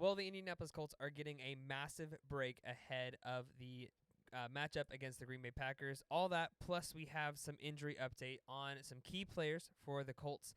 Well, the Indianapolis Colts are getting a massive break ahead of the matchup against the Green Bay Packers. All that, plus we have some injury update on some key players for the Colts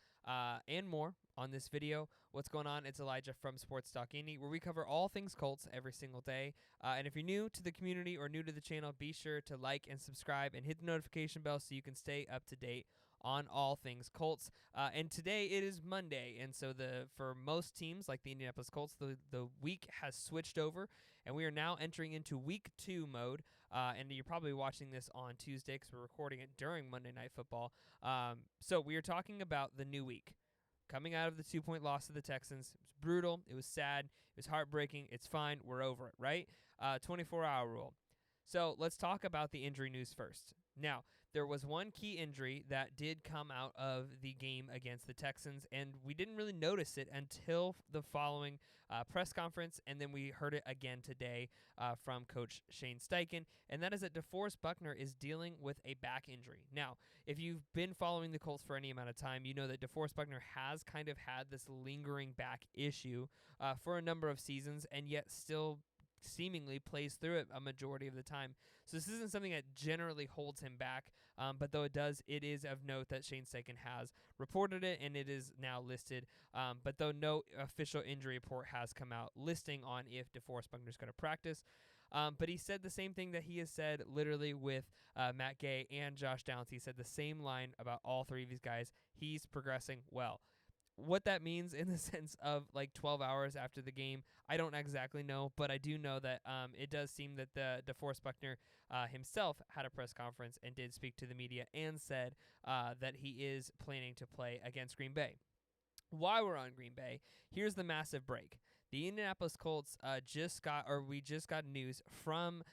and more on this video. What's going on? It's Elijah from Sports Talk Indy, where we cover all things Colts every single day. And if you're new to the community or new to the channel, be sure to like and subscribe and hit the notification bell so you can stay up to date on all things Colts. And today it is Monday, and so for most teams like the Indianapolis Colts, the week has switched over, and we are now entering into week 2 mode. And you're probably watching this on Tuesday because we're recording it during Monday Night Football. So we are talking about the new week. Coming out of the 2-point loss to the Texans, it was brutal, it was sad, it was heartbreaking, it's fine, we're over it, right? 24-hour rule. So let's talk about the injury news first. Now, there was one key injury that did come out of the game against the Texans, and we didn't really notice it until the following press conference, and then we heard it again today from Coach Shane Steichen, and that is that DeForest Buckner is dealing with a back injury. Now, if you've been following the Colts for any amount of time, you know that DeForest Buckner has kind of had this lingering back issue for a number of seasons, and yet still seemingly plays through it a majority of the time. So this isn't something that generally holds him back, but though it is of note that Shane Steichen has reported it, and it is now listed. But though no official injury report has come out listing on if DeForest Buckner is going to practice. But he said the same thing that he has said literally with Matt Gay and Josh Downs. He said the same line about all three of these guys. He's progressing well. What that means in the sense of like 12 hours after the game, I don't exactly know, but I do know that it does seem that the DeForest Buckner himself had a press conference and did speak to the media and said that he is planning to play against Green Bay. While we're on Green Bay, here's the massive break. The Indianapolis Colts we just got news from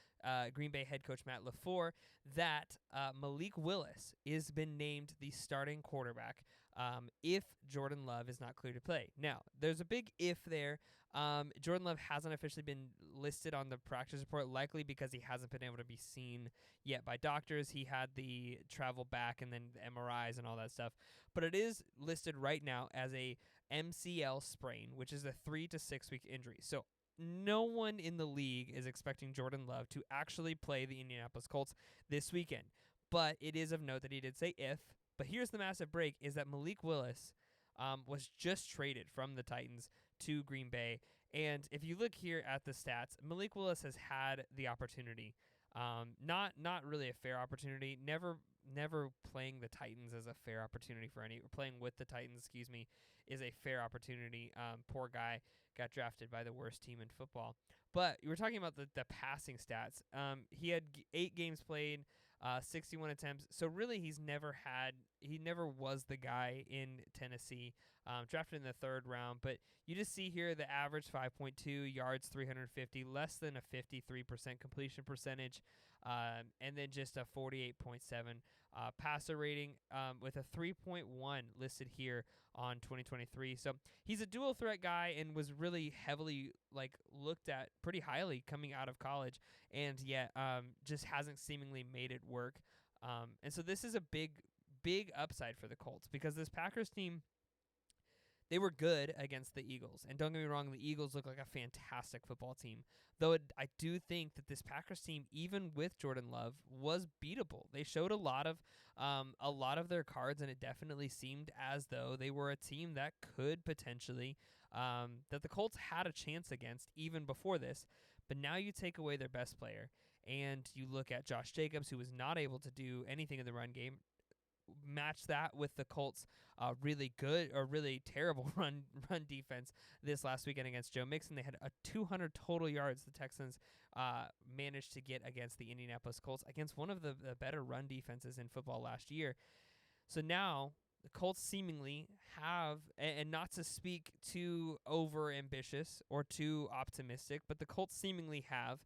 Green Bay head coach Matt LaFleur that Malik Willis has been named the starting quarterback if Jordan Love is not cleared to play. Now, there's a big if there. Jordan Love hasn't officially been listed on the practice report, likely because he hasn't been able to be seen yet by doctors. He had the travel back and then the MRIs and all that stuff. But it is listed right now as a MCL sprain, which is a 3 to 6 week injury. So no one in the league is expecting Jordan Love to actually play the Indianapolis Colts this weekend. But it is of note that he did say if. But here's the massive break, is that Malik Willis was just traded from the Titans to Green Bay. And if you look here at the stats, Malik Willis has had the opportunity. Not really a fair opportunity. Never playing the Titans as a fair opportunity playing with the Titans, is a fair opportunity. Poor guy got drafted by the worst team in football. But you were talking about the passing stats. He had 8 games played, 61 attempts. So really he never was the guy in Tennessee, drafted in the 3rd round. But you just see here the average 5.2 yards, 350, less than a 53% completion percentage, and then just a 48.7 passer rating with a 3.1 listed here on 2023. So he's a dual threat guy and was really heavily looked at pretty highly coming out of college, and yet just hasn't seemingly made it work. And so this is a big upside for the Colts, because this Packers team, they were good against the Eagles. And don't get me wrong, the Eagles look like a fantastic football team. Though I do think that this Packers team, even with Jordan Love, was beatable. They showed a lot of their cards, and it definitely seemed as though they were a team that could potentially, that the Colts had a chance against even before this. But now you take away their best player, and you look at Josh Jacobs, who was not able to do anything in the run game. Match that with the Colts' really good or really terrible run defense this last weekend against Joe Mixon. They had 200 total yards the Texans managed to get against the Indianapolis Colts, against one of the better run defenses in football last year. So now the Colts seemingly have, and not to speak too over-ambitious or too optimistic, but the Colts seemingly have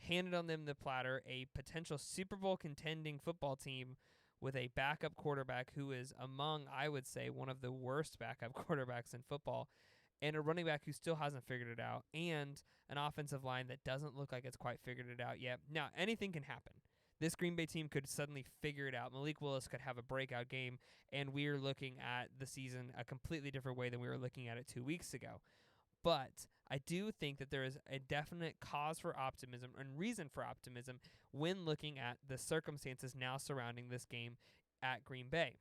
handed on them the platter a potential Super Bowl contending football team with a backup quarterback who is among, I would say, one of the worst backup quarterbacks in football, and a running back who still hasn't figured it out, and an offensive line that doesn't look like it's quite figured it out yet. Now, anything can happen. This Green Bay team could suddenly figure it out. Malik Willis could have a breakout game, and we're looking at the season a completely different way than we were looking at it 2 weeks ago. But I do think that there is a definite cause for optimism and reason for optimism when looking at the circumstances now surrounding this game at Green Bay.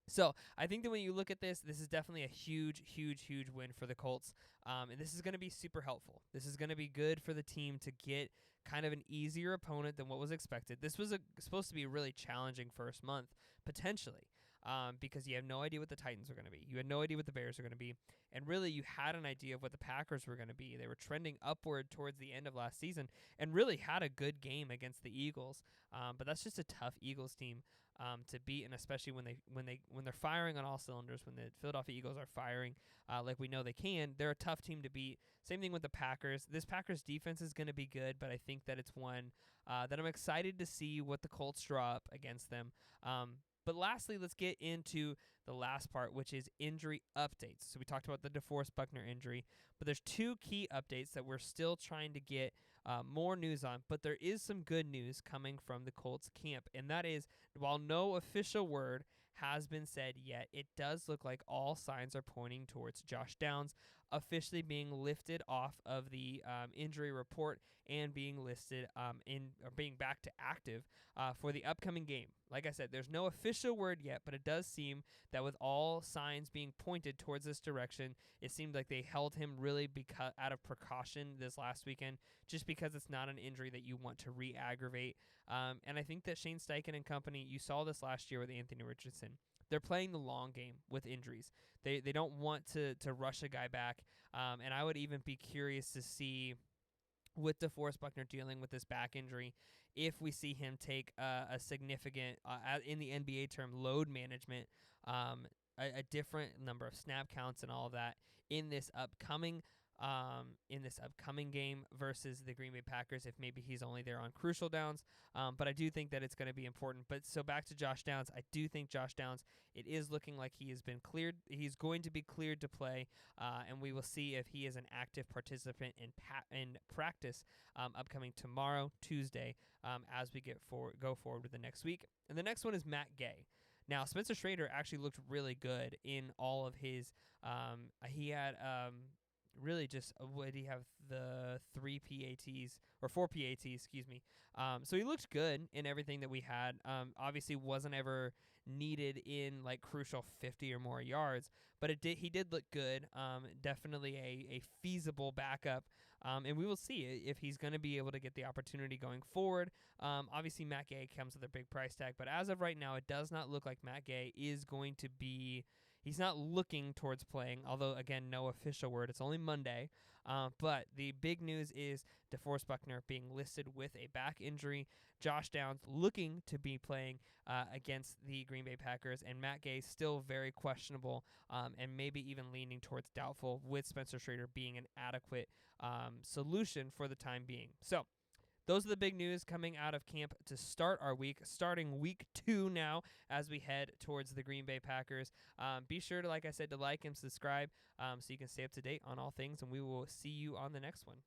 So I think that when you look at this is definitely a huge, huge, huge win for the Colts, and this is going to be super helpful. This is going to be good for the team to get kind of an easier opponent than what was expected. This was supposed to be a really challenging first month, potentially, because you have no idea what the Titans are going to be. You had no idea what the Bears are going to be, and really you had an idea of what the Packers were going to be. They were trending upward towards the end of last season and really had a good game against the Eagles, but that's just a tough Eagles team to beat, and especially when they're firing on all cylinders, when the Philadelphia Eagles are firing like we know they can, they're a tough team to beat. Same thing with the Packers. This Packers defense is going to be good, but I think that it's one that I'm excited to see what the Colts draw up against them. But lastly, let's get into the last part, which is injury updates. So we talked about the DeForest Buckner injury, but there's two key updates that we're still trying to get more news on. But there is some good news coming from the Colts camp, and that is, while no official word has been said yet, it does look like all signs are pointing towards Josh Downs officially being lifted off of the injury report and being listed or being back to active for the upcoming game. Like I said, there's no official word yet, but it does seem that with all signs being pointed towards this direction, it seemed like they held him really out of precaution this last weekend, just because it's not an injury that you want to re-aggravate. And I think that Shane Steichen and company, you saw this last year with Anthony Richardson. They're playing the long game with injuries. They don't want to rush a guy back, and I would even be curious to see, with DeForest Buckner dealing with this back injury, if we see him take a significant, in the NBA term, load management, a different number of snap counts and all of that in this upcoming game versus the Green Bay Packers, if maybe he's only there on crucial downs. But I do think that it's going to be important. But so back to Josh Downs, I do think Josh Downs, it is looking like he has been cleared. He's going to be cleared to play, and we will see if he is an active participant in practice upcoming tomorrow, Tuesday, as we go forward with the next week. And the next one is Matt Gay. Now, Spencer Schrader actually looked really good in all of his he had really just would he have the 4 PATs, excuse me. So he looked good in everything that we had. Obviously wasn't ever needed in like crucial 50 or more yards, but he did look good. Definitely a feasible backup. And we will see if he's going to be able to get the opportunity going forward. Obviously Matt Gay comes with a big price tag, but as of right now, it does not look like Matt Gay is going to be. He's not looking towards playing, although, again, no official word. It's only Monday. But the big news is DeForest Buckner being listed with a back injury, Josh Downs looking to be playing against the Green Bay Packers, and Matt Gay still very questionable and maybe even leaning towards doubtful, with Spencer Schrader being an adequate solution for the time being. So those are the big news coming out of camp to start our week, starting week 2 now as we head towards the Green Bay Packers. Be sure to, like I said, to like and subscribe so you can stay up to date on all things, and we will see you on the next one.